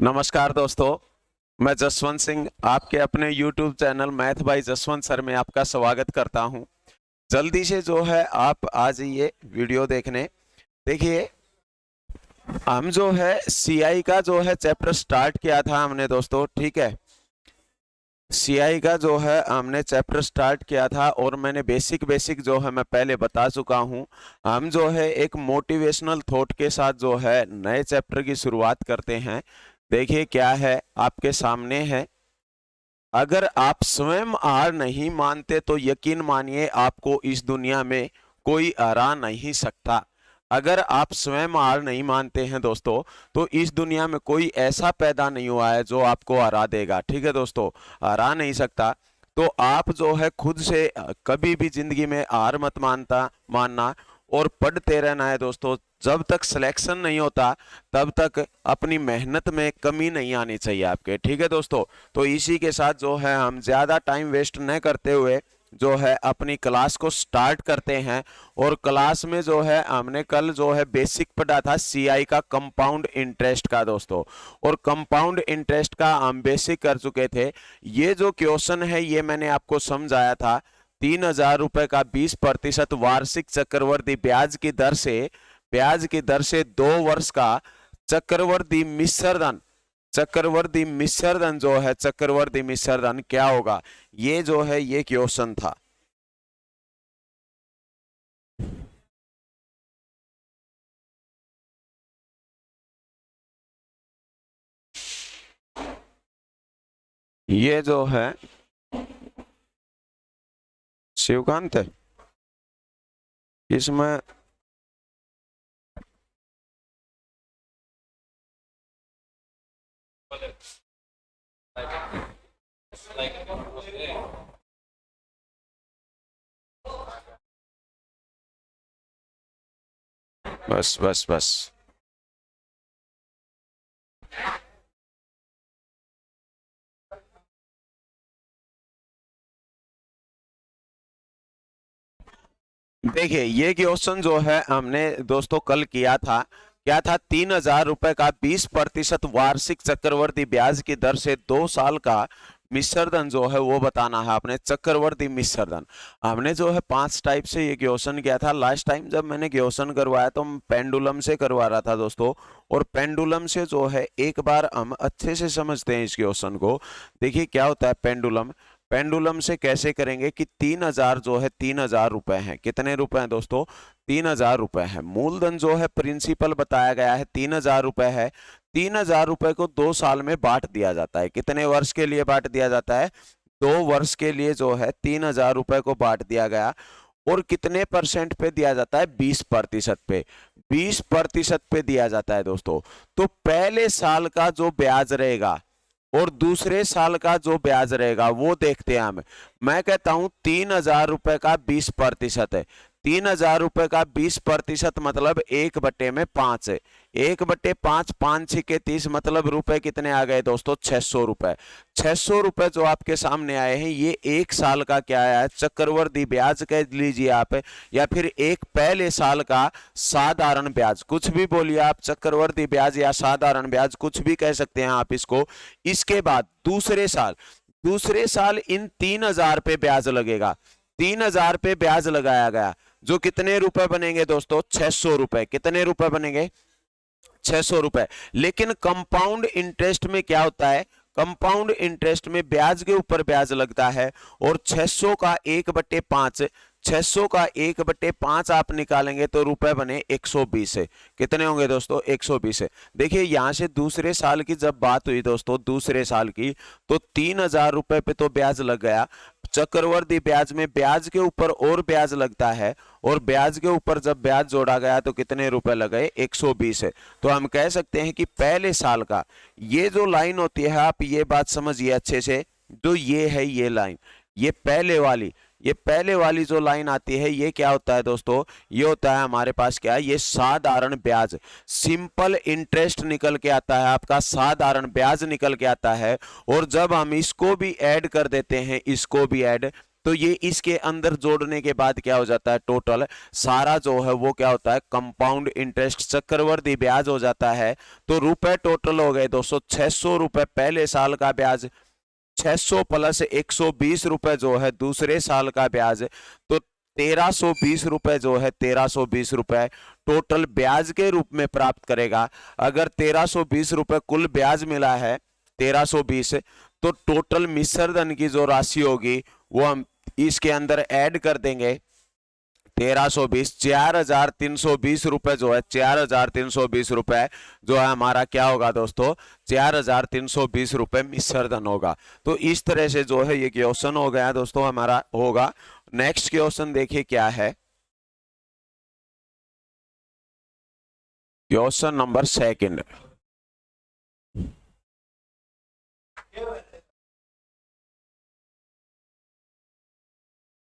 नमस्कार दोस्तों, मैं जसवंत सिंह आपके अपने YouTube channel math bye Jaswant sir में आपका स्वागत करता हूं। जल्दी से जो है आप आ जाइए वीडियो देखने। देखिए, हम जो है CI का जो है चैप्टर स्टार्ट किया था हमने दोस्तों, ठीक है। CI का जो है हमने चैप्टर स्टार्ट किया था और मैंने बेसिक जो है मैं पहले बता चुका हूं। हम जो है एक मोटिवेशनल थॉट के साथ जो है नए चैप्टर की शुरुआत करते हैं। देखिए क्या है, आपके सामने है। अगर आप स्वयं हार नहीं मानते तो यकीन मानिए आपको इस दुनिया में कोई हरा नहीं सकता। अगर आप स्वयं हार नहीं मानते हैं दोस्तों, तो इस दुनिया में कोई ऐसा पैदा नहीं हुआ है जो आपको हरा देगा, ठीक है दोस्तों। हरा नहीं सकता। तो आप जो है खुद से कभी भी जिंदगी में हार मत मानना और पढ़ते रहना है दोस्तों। जब तक सिलेक्शन नहीं होता तब तक अपनी मेहनत में कमी नहीं आनी चाहिए आपके, ठीक है दोस्तों। तो इसी के साथ जो है हम ज्यादा टाइम वेस्ट न करते हुए जो है अपनी क्लास को स्टार्ट करते हैं। और क्लास में जो है हमने कल जो है बेसिक पढ़ा था CI का कंपाउंड इंटरेस्ट का दोस्तों, और कंपाउंड इंटरेस्ट का हम बेसिक कर चुके थे। ये जो क्वेश्चन है ये मैंने आपको समझाया था। 3,000 रुपए का 20% वार्षिक चक्रवृद्धि ब्याज की दर से 2 वर्ष का चक्रवर्ती मिश्र धन जो है चक्रवर्ती मिश्र धन क्या होगा, ये जो है ये क्वेश्चन था। ये जो है शिवकांत है, इसमें बस बस बस देखिए, ये क्वेश्चन जो है हमने दोस्तों कल किया था। क्या था? 3,000 रुपए का 20% वार्षिक चक्रवर्ती ब्याज की दर से 2 साल का मिश्रधन जो है वो बताना है आपने, चक्रवर्ती मिश्रधन। हमने जो है 5 टाइप से ये क्वेश्चन किया था। लास्ट टाइम जब मैंने क्वेश्चन करवाया तो पेंडुलम से करवा रहा था दोस्तों, और पेंडुलम से जो है एक बार हम अच्छे से समझते हैं इस क्वेश्चन को। देखिए क्या होता है पेंडुलम। पेंडुलम से कैसे करेंगे कि 3,000 जो है 3,000 रुपए हैं। कितने रुपए हैं दोस्तों? 3,000 रुपए है। मूलधन जो है प्रिंसिपल बताया गया है 3,000 रुपए है। 3,000 रुपए को 2 साल में बांट दिया जाता है। कितने वर्ष के लिए बांट दिया जाता है? 2 वर्ष के लिए जो है 3,000 रुपए को बांट दिया गया। और कितने परसेंट पे दिया जाता है? 20% पे। 20% पे दिया जाता है दोस्तों। तो पहले साल का जो ब्याज रहेगा और दूसरे साल का जो ब्याज रहेगा वो देखते हैं हम। मैं कहता हूं 3,000 रुपए का 20% है। 3,000 रुपए का 20% मतलब 1/5 है। 1/5, 5×6 मतलब रुपए कितने आ गए दोस्तों? 600 रुपए। 600 रुपए जो आपके सामने आए हैं ये एक साल का क्या है? चक्रवृद्धि ब्याज कह लीजिए आप, या फिर एक पहले साल का साधारण ब्याज, कुछ भी बोलिए आप, चक्रवृद्धि ब्याज या साधारण ब्याज कुछ भी कह सकते हैं आप इसको। इसके बाद दूसरे साल इन 3,000 पे ब्याज लगेगा। 3,000 पे ब्याज लगाया गया, जो कितने रुपए बनेंगे दोस्तों? 600 रुपए। कितने रुपए बनेंगे? 600 रुपए। लेकिन कंपाउंड इंटरेस्ट में क्या होता है? कंपाउंड इंटरेस्ट में ब्याज के ऊपर ब्याज लगता है, और 600 का 1/5, 600 का 1/5 आप निकालेंगे तो रुपए बने 120 है। कितने होंगे दोस्तों? 120 है। देखिए यहां से दूसरे साल की जब बात हुई दोस्तों, दूसरे साल की, तो 3,000 रुपए पे तो ब्याज लग गया। चक्रवर्ती ब्याज में ब्याज के ऊपर और ब्याज लगता है, और ब्याज के ऊपर जब ब्याज जोड़ा गया तो कितने रुपए लगे? 120 है। तो हम कह सकते हैं कि पहले साल का ये जो लाइन होती है, आप ये बात समझिए अच्छे से, जो ये है ये लाइन, ये पहले वाली जो लाइन आती है ये क्या होता है दोस्तों? ये होता है हमारे पास क्या? ये साधारण ब्याज, सिंपल इंटरेस्ट निकल के आता है आपका, साधारण ब्याज निकल के आता है। और जब हम इसको भी ऐड कर देते हैं, इसको भी ऐड, तो ये इसके अंदर जोड़ने के बाद क्या हो जाता है, टोटल सारा जो है वो क्या होता है, कंपाउंड इंटरेस्ट चक्रवर्ती ब्याज हो जाता है। तो रुपए टोटल हो गए दोस्तों 600 रुपए पहले साल का ब्याज, 600 प्लस 120 रुपए जो है दूसरे साल का ब्याज, तो 1320 रुपए जो है 1320 रुपए टोटल ब्याज के रूप में प्राप्त करेगा। अगर 1320 रुपए कुल ब्याज मिला है 1320, तो टोटल मिश्र धन की जो राशि होगी वो हम इसके अंदर ऐड कर देंगे। 1320 4320 रुपए जो है 4320 रुपए जो है हमारा क्या होगा दोस्तों, 4320 रुपए मिश्र धन होगा। तो इस तरह से जो है ये क्वेश्चन हो गया दोस्तों हमारा होगा। नेक्स्ट क्वेश्चन देखिए क्या है, क्वेश्चन नंबर 2।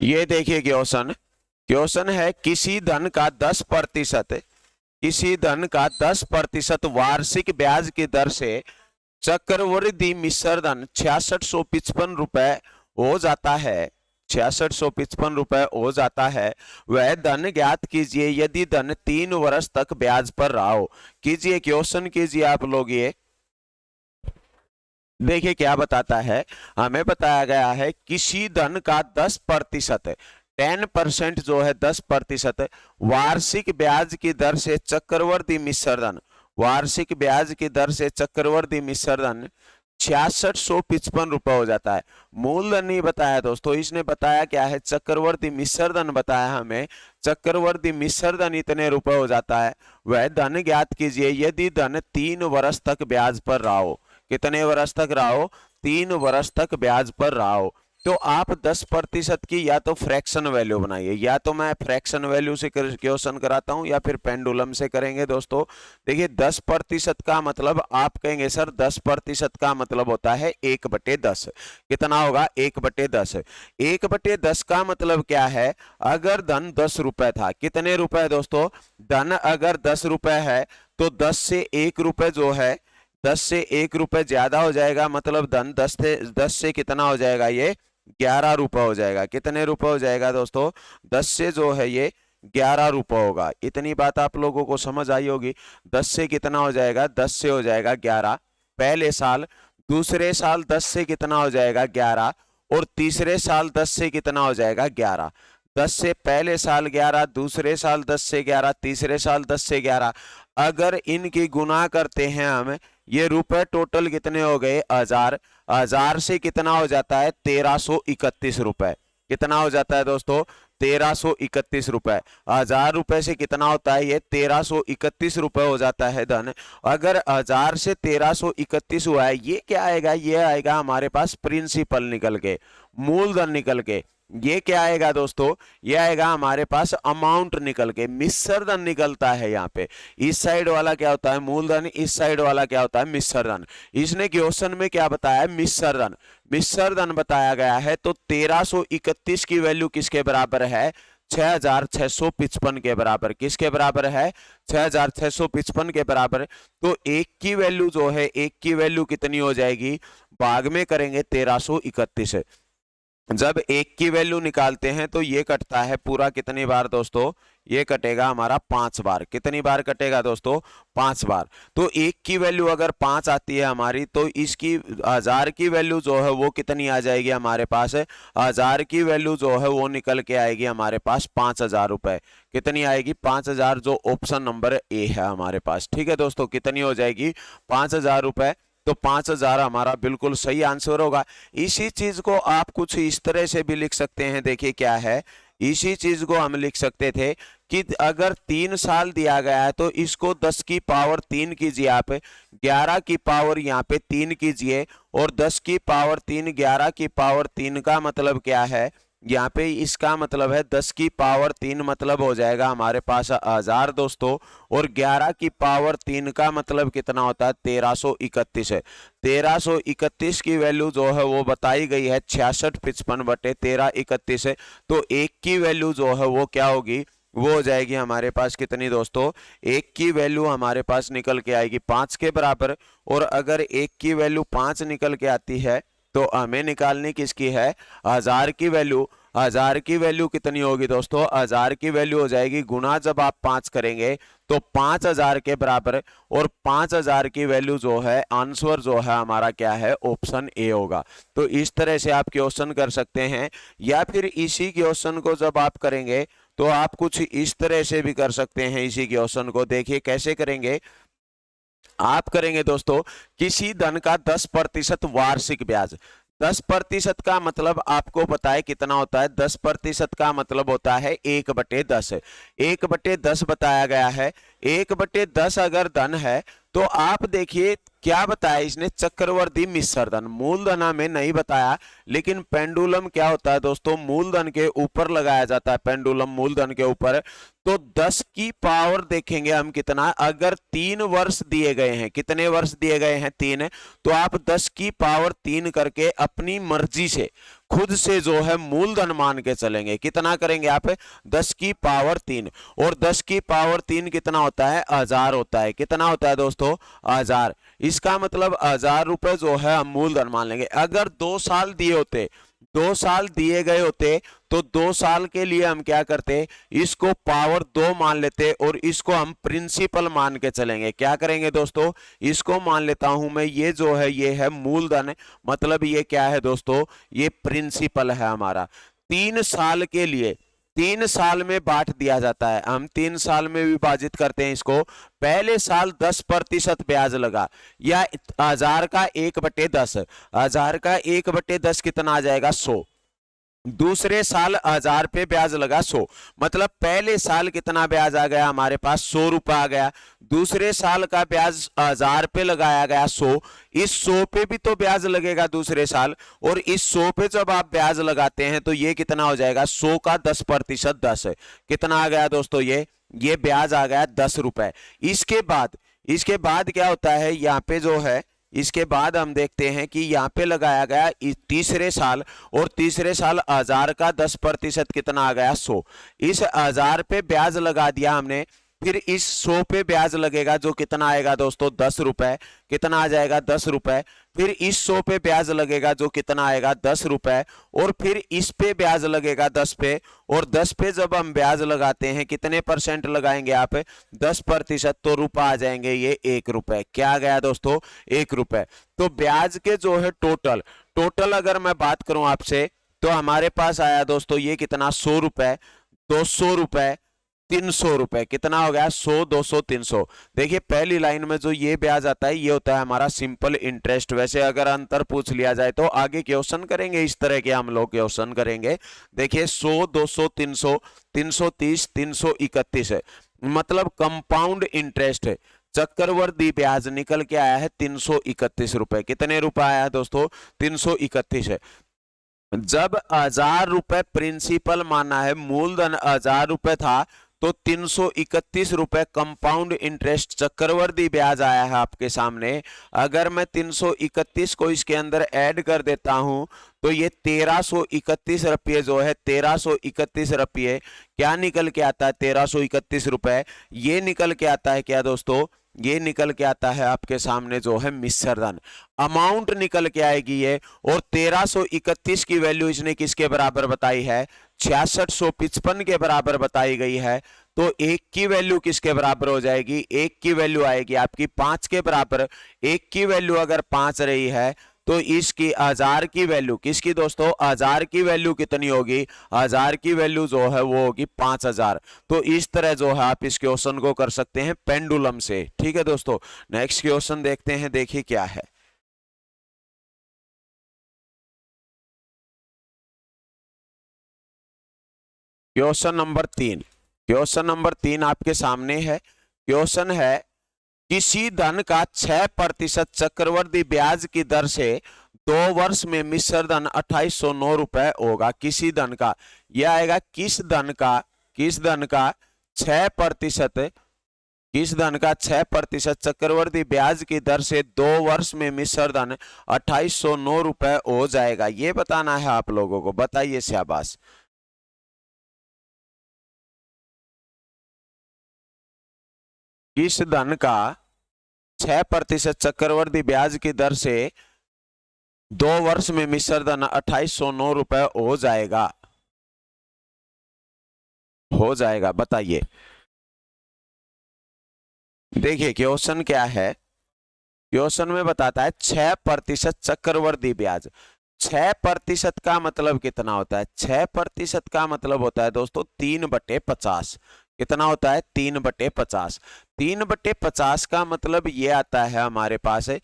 ये देखिए क्वेश्चन, क्वेश्चन है किसी धन का 10%, किसी धन का 10% वार्षिक ब्याज की दर से चक्रवृद्धि मिश्र धन 6655 रुपए हो जाता है, 6655 रुपए हो जाता है। वह धन ज्ञात कीजिए यदि धन 3 वर्ष तक ब्याज पर रहा हो। कीजिए क्वेश्चन कीजिए आप लोग। ये देखिए क्या बताता है, हमें बताया गया है किसी धन का 10%, 10% जो है 10% वार्षिक ब्याज की दर से चक्रवर्ती मिश्र धन, वार्षिक ब्याज की दर से चक्रवर्ती मिश्र धन 6655 रुपए हो जाता है। मूलधन नहीं बताया दोस्तों, इसने बताया क्या है, चक्रवर्ती मिश्र धन बताया हमें, चक्रवर्ती मिश्र धन इतने रुपए हो जाता है। वह धन ज्ञात कीजिए यदि धन 3 वर्ष तक ब्याज पर रहा हो। कितने वर्ष तक रहा हो, 3 वर्ष तक ब्याज पर रहा हो। तो आप 10% की या तो फ्रैक्शन वैल्यू बनाइए, या तो मैं फ्रैक्शन वैल्यू से क्वेश्चन कराता हूं या फिर पेंडुलम से करेंगे दोस्तों। देखिए 10% का मतलब आप कहेंगे सर 10% का मतलब होता है 1/10। कितना होगा, 1/10। 1/10 का मतलब क्या है, अगर धन 10 रुपए था, कितने रुपए दोस्तों, धन अगर 10 रुपए है तो 10 से 1 रुपए जो है, 10 से 1 रुपए ज्यादा हो जाएगा, मतलब धन 10 से कितना हो जाएगा, ये 11 रुपए हो जाएगा। कितने रुपए हो जाएगा दोस्तों, 10 से जो है ये 11 रुपए होगा। इतनी बात आप लोगों को समझ आई होगी। 10 से कितना हो जाएगा, 10 से हो जाएगा 11 पहले साल, दूसरे साल 10 से कितना हो जाएगा 11, और तीसरे साल 10 से कितना हो जाएगा 11। 10 से पहले साल 11, दूसरे साल 10 से 11, तीसरे साल 10 से 11। अगर इनकी गुना करते हैं हम, ये रुपए टोटल कितने हो गए, 1000, 1000 से कितना हो जाता है 1331 रुपए। कितना हो जाता है दोस्तों, 1331 रुपए। 1000 रुपए से कितना होता है, ये 1331 रुपए हो जाता है धन। अगर 1000 से 1331 हुआ है, ये क्या आएगा, ये आएगा हमारे पास प्रिंसिपल निकल के, मूलधन निकल के। ये क्या आएगा दोस्तों, ये आएगा हमारे पास अमाउंट निकल के, मिश्र धन निकलता है। यहाँ पे इस साइड वाला क्या होता है मूलधन, इस साइड वाला क्या होता है मिश्र धन। इसने क्वेश्चन में क्या बताया, मिश्र धन, मिश्र धन बताया गया है। तो 1331 की वैल्यू किसके बराबर है, 6655 के बराबर। किसके बराबर है, 6655 के बराबर। तो एक की वैल्यू जो है, एक की वैल्यू कितनी हो जाएगी, भाग में करेंगे 1331। जब एक की वैल्यू निकालते हैं तो ये कटता है पूरा कितनी बार दोस्तों, ये कटेगा हमारा 5 बार। कितनी बार कटेगा दोस्तों, 5 बार। तो एक की वैल्यू अगर 5 आती है हमारी, तो इसकी 1000 की वैल्यू जो है वो कितनी आ जाएगी हमारे पास, 1000 की वैल्यू जो है वो निकल के आएगी हमारे पास 5000 रुपए। कितनी आएगी, 5000, जो ऑप्शन नंबर ए है हमारे पास। ठीक है दोस्तों, कितनी हो जाएगी, 5000 रुपए। तो 5000 हमारा बिल्कुल सही आंसर होगा। इसी चीज को आप कुछ इस तरह से भी लिख सकते हैं। देखिए क्या है, इसी चीज को हम लिख सकते थे कि अगर 3 साल दिया गया है तो इसको 10 की पावर 3 कीजिए आप, 11 की पावर यहाँ पे 3 कीजिए, और 10 की पावर 3, 11 की पावर 3 का मतलब क्या है, यहाँ पे इसका मतलब है 10 की पावर 3 मतलब हो जाएगा हमारे पास 1000 दोस्तों, और 11 की पावर 3 का मतलब कितना होता है, 1331 है। 1331 की वैल्यू जो है वो बताई गई है 6655/1331 है। तो एक की वैल्यू जो है वो क्या होगी, वो हो जाएगी हमारे पास कितनी दोस्तों, एक की वैल्यू हमारे पास निकल के आएगी 5 के बराबर। और अगर एक की वैल्यू 5 निकल के आती है तो हमें निकालनी किसकी है, 1000 की वैल्यू। 1000 की वैल्यू कितनी होगी दोस्तों, 1000 की वैल्यू हो जाएगी गुना, जब आप 5 करेंगे तो 5000 के बराबर, और 5000 की वैल्यू जो है, आंसर जो है हमारा क्या है, ऑप्शन ए होगा। तो इस तरह से आप क्वेश्चन कर सकते हैं, या फिर इसी क्वेश्चन को जब आप करेंगे तो आप कुछ इस तरह से भी कर सकते हैं। इसी क्वेश्चन को देखिए कैसे करेंगे। आप करेंगे दोस्तों, किसी धन का 10% वार्षिक ब्याज। 10% का मतलब आपको पता है कितना होता है, 10% का मतलब होता है 1/10। 1/10 बताया गया है। 1/10 अगर धन है तो आप देखिए क्या बताया इसने, चक्रवर्ती मिश्र धन। मूलधन में नहीं बताया, लेकिन पेंडुलम क्या होता है दोस्तों, मूलधन के ऊपर लगाया जाता है। पेंडुलम मूलधन के ऊपर। तो 10 की पावर देखेंगे हम कितना, अगर 3 वर्ष दिए गए हैं, कितने वर्ष दिए गए हैं, 3, तो आप 10 की पावर 3 करके अपनी मर्जी से खुद से जो है मूलधन मान के चलेंगे। कितना करेंगे आप, 10 की पावर 3, और 10 की पावर 3 कितना होता है, 1000 होता है। कितना होता है दोस्तों, 1000। इसका मतलब 1000 रुपए जो है हम मूलधन मान लेंगे। अगर 2 साल दिए होते, 2 साल दिए गए होते, तो 2 साल के लिए हम क्या करते, इसको पावर 2 मान लेते, और इसको हम प्रिंसिपल मान के चलेंगे। क्या करेंगे दोस्तों, इसको मान लेता हूं मैं, ये जो है ये है मूलधन, मतलब ये क्या है दोस्तों, ये प्रिंसिपल है हमारा। 3 साल के लिए, 3 साल में बांट दिया जाता है, हम 3 साल में विभाजित करते हैं इसको। पहले साल 10% ब्याज लगा, या 1000 का 1/10, 1000 का 1/10 कितना आ जाएगा, 100। दूसरे साल 1000 पे ब्याज लगा 100, मतलब पहले साल कितना ब्याज आ गया हमारे पास, 100 रुपए आ गया। दूसरे साल का ब्याज 1000 पे लगाया गया 100, इस 100 पे भी तो ब्याज लगेगा दूसरे साल, और इस 100 पे जब आप ब्याज लगाते हैं तो ये कितना हो जाएगा, 100 का 10%, 10 कितना आ गया दोस्तों, ये ब्याज आ गया 10 रुपए। इसके बाद क्या होता है, यहाँ पे जो है, इसके बाद हम देखते हैं कि यहाँ पे लगाया गया तीसरे साल, और तीसरे साल 1000 का 10% कितना आ गया, 100। इस 1000 पे ब्याज लगा दिया हमने, फिर इस 100 पे ब्याज लगेगा जो कितना आएगा दोस्तों, 10 रुपए। कितना आ जाएगा, 10 रुपए। फिर इस 100 पे ब्याज लगेगा जो कितना आएगा, 10 रुपए, और फिर इस पे ब्याज लगेगा 10 पे, और 10 पे जब हम ब्याज लगाते हैं, कितने % लगाएंगे आप, 10%, तो रुपए आ जाएंगे ये 1 रुपए। क्या आ गया दोस्तों, 1 रुपए। तो ब्याज के जो है टोटल अगर मैं बात करूं आपसे, तो हमारे पास आया दोस्तों ये कितना, 100 रुपए, 200 रुपए, 300 रुपए। कितना हो गया, 100, 200, 300। देखिए पहली लाइन में जो ये ब्याज आता है, ये होता है हमारा सिंपल इंटरेस्ट। वैसे अगर अंतर पूछ लिया जाए तो आगे क्वेश्चन करेंगे, इस तरह के हम लोग क्वेश्चन करेंगे। देखिए 100, 200, 300, 330, 331 है, मतलब कंपाउंड इंटरेस्ट है। चक्रवर्ती ब्याज निकल के आया है 331 रुपए। कितने रुपए आया है दोस्तों, 331 है। जब 1000 रुपए प्रिंसिपल माना है, मूलधन 1000 रुपए था, तो 331 रुपए कंपाउंड इंटरेस्ट चक्रवर्ती ब्याज आया है आपके सामने। अगर मैं 331 को इसके अंदर ऐड कर देता हूं, तो ये 1331 रुपये जो है, 1331 रुपये क्या निकल के आता है, 1331 रुपए। ये निकल के आता है क्या दोस्तों, ये निकल के आता है आपके सामने जो है मिश्र धन। अमाउंट निकल के आएगी ये, और 1331 की वैल्यू इसने किसके बराबर बताई है, 6655 के बराबर बताई गई है। तो 1 की वैल्यू किसके बराबर हो जाएगी, 1 की वैल्यू आएगी आपकी 5 के बराबर। 1 की वैल्यू अगर 5 रही है, तो इसकी 1000 की वैल्यू, किसकी दोस्तों, 1000 की वैल्यू कितनी होगी, 1000 की वैल्यू जो है वो होगी 5000। तो इस तरह जो है आप इस क्वेश्चन को कर सकते हैं पेंडुलम से। ठीक है दोस्तों, नेक्स्ट क्वेश्चन देखते हैं, देखिए क्या है। क्वेश्चन नंबर 3 आपके सामने है। क्वेश्चन है, किसी धन का 6% चक्रवर्ती ब्याज की दर से 2 वर्ष में मिश्र धन 2809 रुपए होगा। किसी धन का, यह आएगा किस धन का 6%, किस धन का 6% चक्रवर्ती ब्याज की दर से 2 वर्ष में मिश्र धन 2809 रुपए हो जाएगा। ये बताना है आप लोगों को, बताइए शाबाश। किस धन का 6% चक्रवर्ती ब्याज की दर से 2 वर्ष में मिश्र धन 2809 रुपए हो जाएगा। हो जाएगा, बताइए। देखिए क्वेश्चन क्या है, क्वेश्चन में बताता है 6% चक्रवर्ती ब्याज। 6% का मतलब कितना होता है? 6% का मतलब होता है दोस्तों 3/50। कितना होता है? 3/50। 3/50 का मतलब ये आता है हमारे पास है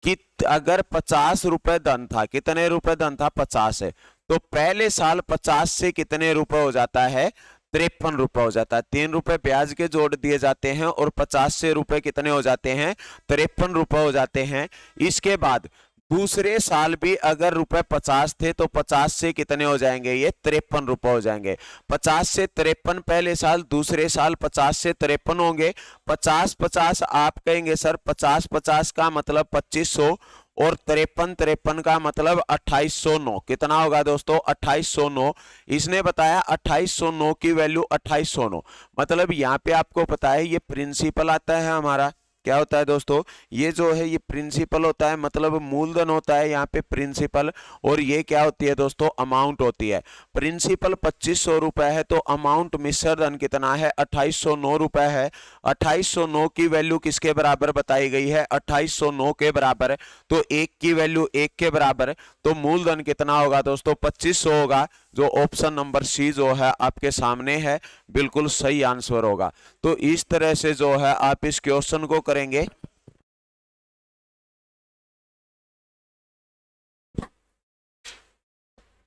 कि अगर 50 रुपए धन था, कितने रुपए धन था? 50 है, तो पहले साल 50 से कितने रुपए हो जाता है? 53 रुपए हो जाता है। 3 रुपए ब्याज के जोड़ दिए जाते हैं और 50 से रुपए कितने हो जाते हैं? 53 रुपए हो जाते हैं। इसके बाद दूसरे साल भी अगर रुपए 50 थे तो 50 से कितने हो जाएंगे? ये 53 रुपए हो जाएंगे। 50 से 53 पहले साल, दूसरे साल 50 से 53 होंगे। 50-50 आप कहेंगे सर 50-50 का मतलब 2500 और 53-53 का मतलब 2809। कितना होगा दोस्तों? 2809। इसने बताया 2809 की वैल्यू 2809। मतलब यहाँ पे आपको पता है ये प्रिंसिपल आता है हमारा, क्या होता है दोस्तों? ये जो है ये प्रिंसिपल होता है, मतलब मूलधन होता है यहाँ पे प्रिंसिपल। और ये क्या होती है दोस्तों? अमाउंट होती है। प्रिंसिपल 2500 रुपए है तो अमाउंट मिश्र धन कितना है? 2809 रुपए है। 2809 की वैल्यू किसके बराबर बताई गई है? 2809 के बराबर है। तो एक की वैल्यू एक के बराबर है, तो मूलधन कितना होगा दोस्तों? 2500 होगा। जो ऑप्शन नंबर सी जो है आपके सामने है, बिल्कुल सही आंसर होगा। तो इस तरह से जो है आप इस क्वेश्चन को करेंगे।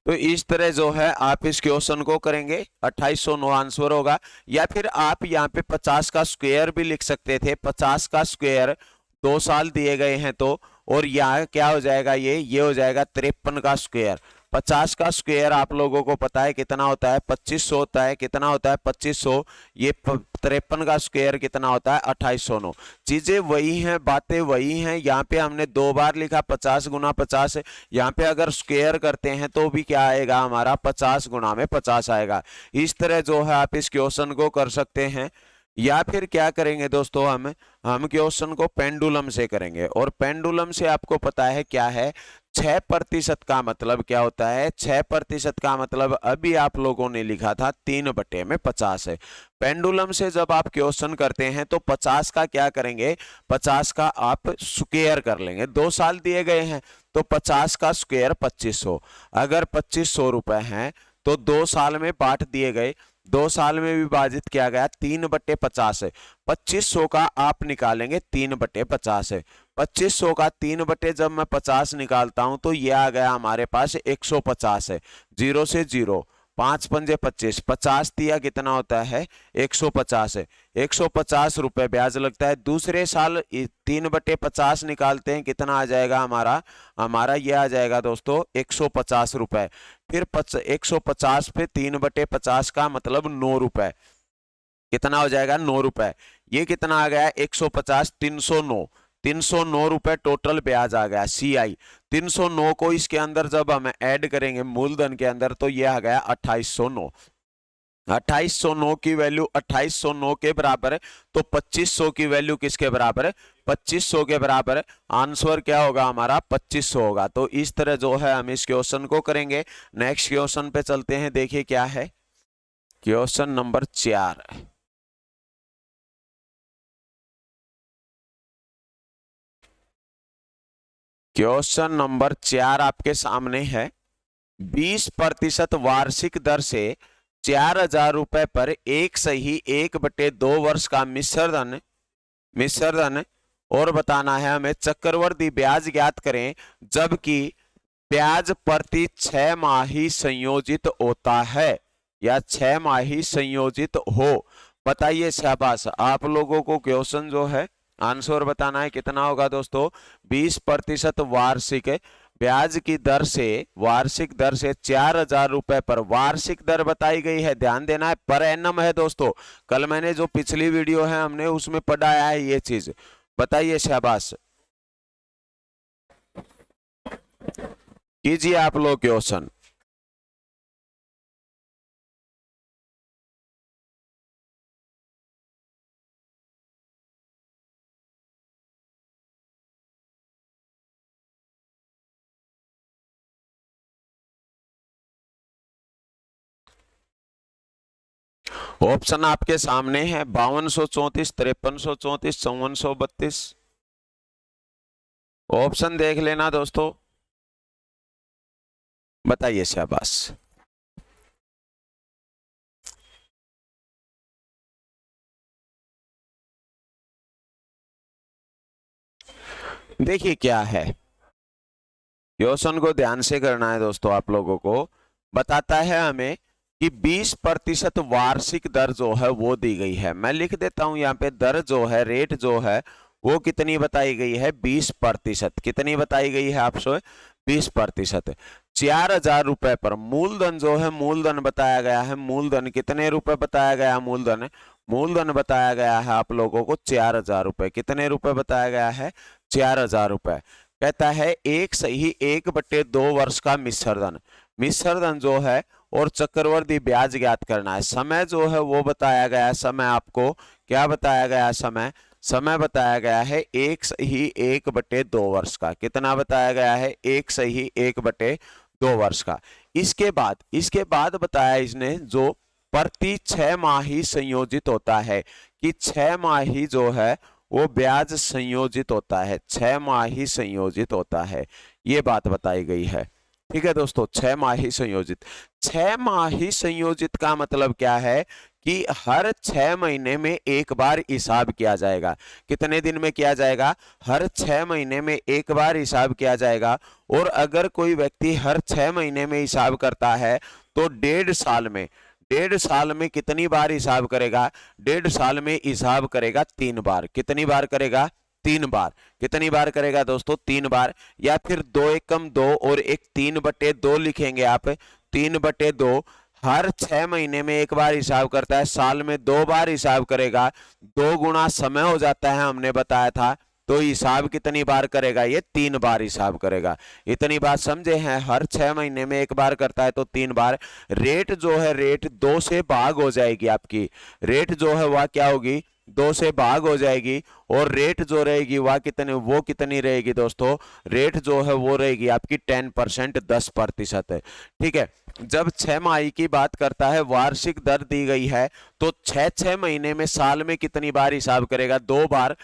तो इस तरह जो है आप इस क्वेश्चन को करेंगे, 2809 आंसर होगा। या फिर आप यहाँ पे 50 का स्क्वायर भी लिख सकते थे। 50 का स्क्वायर 2 साल दिए गए हैं तो, और यहाँ क्या हो जाएगा? ये हो जाएगा 53 का स्क्वायर। 50 का स्क्वायर आप लोगों को पता है कितना होता है? 2500 होता है। कितना होता है? 2500। ये 53 का स्क्वायर कितना होता है? 2809। चीजें वही हैं, बातें वही हैं। यहाँ पे हमने 2 बार लिखा 50 × 50। यहाँ पे अगर स्क्वायर करते हैं तो भी क्या आएगा हमारा? 50 × 50 आएगा। इस तरह जो है आप इस क्वेश्चन को कर सकते हैं। या फिर क्या करेंगे दोस्तों, हम क्वेश्चन को पेंडुलम से करेंगे। और पेंडुलम से आपको पता है क्या है? 6% का मतलब क्या होता है? 6% का मतलब अभी आप लोगों ने लिखा था 3/50 है। पेंडुलम से जब आप क्वेश्चन करते हैं तो 50 का क्या करेंगे? 50 का आप स्क्वायर कर लेंगे। 2 साल दिए गए हैं तो 50 का स्क्वायर 2500। अगर 2500 रुपए हैं तो 2 साल में बांट दिए गए, 2 साल में विभाजित किया गया 3/50 है। 2500 का आप निकालेंगे 3/50 है। 2500 का 3 जब मैं 50 निकालता हूं तो ये आ गया हमारे पास 150 है। 0 से 0, 5×5 = 25, 50 दिया कितना होता है? 150 है। 150 रुपए ब्याज लगता है। दूसरे साल 3/50 निकालते हैं, कितना आ जाएगा हमारा? हमारा ये आ जाएगा दोस्तों 150 रुपए। फिर 150 पे 3/50 का मतलब 9 रुपए। कितना हो जाएगा? 9 रुपए। ये कितना आ गया? 150, 309। 309 रुपए टोटल ब्याज आ गया CI। 309 को इसके अंदर जब हम ऐड करेंगे मूलधन के अंदर तो ये आ गया 2809। 2809 की वैल्यू 2809 के बराबर है, तो 2500 की वैल्यू किसके बराबर है? 2500 के बराबर है। आंसर क्या होगा हमारा? 2500 होगा। तो इस तरह जो है हम इस क्वेश्चन को करेंगे। नेक्स्ट क्वेश्चन पे चलते हैं, देखिए क्या है क्वेश्चन नंबर 4। क्वेश्चन नंबर 4 आपके सामने है। 20% वार्षिक दर से 4000 रुपए पर एक सही 1/2 वर्ष का मिश्र धन और बताना है हमें। चक्रवर्ती ब्याज ज्ञात करें जबकि ब्याज प्रति 6 माही संयोजित होता है या 6 माही संयोजित हो। बताइए। शाबाश, आप लोगों को क्वेश्चन जो है आंसर बताना है। कितना होगा दोस्तों? 20% वार्षिक ब्याज की दर से, वार्षिक दर से 4000 रुपए पर, वार्षिक दर बताई गई है, ध्यान देना है, पर एनम है दोस्तों। कल मैंने जो पिछली वीडियो है हमने उसमें पढ़ाया है ये चीज। बताइए। शाबाश, कीजिए आप लोग क्वेश्चन। ऑप्शन आपके सामने है 5234, 5334, 5432। ऑप्शन देख लेना दोस्तों, बताइए शाबाश। देखिए क्या है, क्वेश्चन को ध्यान से करना है दोस्तों। आप लोगों को बताता है हमें कि 20% वार्षिक दर जो है वो दी गई है। मैं लिख देता हूं यहाँ पे, दर जो है, रेट जो है वो कितनी बताई गई है, 20%। कितनी बताई गई है आपसे, 20%। 4,000 रुपए पर मूलधन जो है, मूलधन बताया गया है। मूलधन कितने रुपए बताया गया, मूलधन, मूलधन बताया गया है आप लोगों को 4,000 रुपए। कितने रुपए बताया गया है, 4,000 रुपए। कहता है 1/2 वर्ष का मिश्रधन, मिश्रधन जो है और चक्रवर्ती ब्याज ज्ञात करना है। समय जो है वो बताया गया है, समय आपको क्या बताया गया है, समय, समय बताया गया है 1/2 वर्ष का। कितना बताया गया है, 1/2 वर्ष का। इसके बाद बताया इसने जो प्रति 6 माह ही संयोजित होता है, कि 6 माह ही जो है वो ब्याज संयोजित होता है, 6 माह ही संयोजित होता है, ये बात बताई गई है। ठीक है दोस्तों, 6 माह ही संयोजित। 6 माह ही संयोजित का मतलब क्या है कि हर 6 महीने में एक बार हिसाब किया जाएगा। कितने दिन में किया जाएगा, हर 6 महीने में एक बार हिसाब किया जाएगा। और अगर कोई व्यक्ति हर 6 महीने में हिसाब करता है तो 1.5 साल में कितनी बार हिसाब करेगा, 1.5 साल में हिसाब करेगा 3 बार। कितनी बार करेगा, 3 बार। कितनी बार करेगा दोस्तों, 3 बार। या फिर 2 एकम 2 और 3/2 लिखेंगे आप, 3/2। हर 6 महीने में एक बार हिसाब करता है, साल में 2 बार हिसाब करेगा, 2 गुना समय हो जाता है, हमने बताया था। तो हिसाब कितनी बार करेगा, ये 3 बार हिसाब करेगा। इतनी बात समझे हैं, हर 6 महीने में एक बार करता है तो 3 बार। रेट जो है, रेट 2 से भाग हो जाएगी आपकी, रेट जो है वह क्या होगी, 2 से भाग हो जाएगी। और रेट जो रहेगी वह कितनी रहेगी दोस्तों, रेट जो है वो रहेगी आपकी 10%, 10% है। ठीक है, जब 6 माही की बात करता है, वार्षिक दर दी गई है, तो 6 महीने में साल में कितनी बार हिसाब करेगा, 2 बार।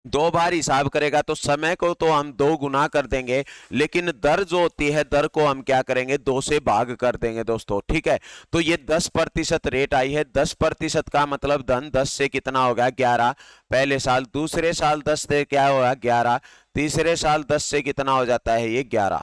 2 बार हिसाब करेगा तो समय को तो हम 2 गुना कर देंगे, लेकिन दर जो होती है, दर को हम क्या करेंगे, 2 से भाग कर देंगे दोस्तों। ठीक है, तो ये 10% रेट आई है। 10% का मतलब धन 10 से कितना होगा, 11 पहले साल, दूसरे साल 10 से क्या होगा, 11, तीसरे साल 10 से कितना हो जाता है, ये 11।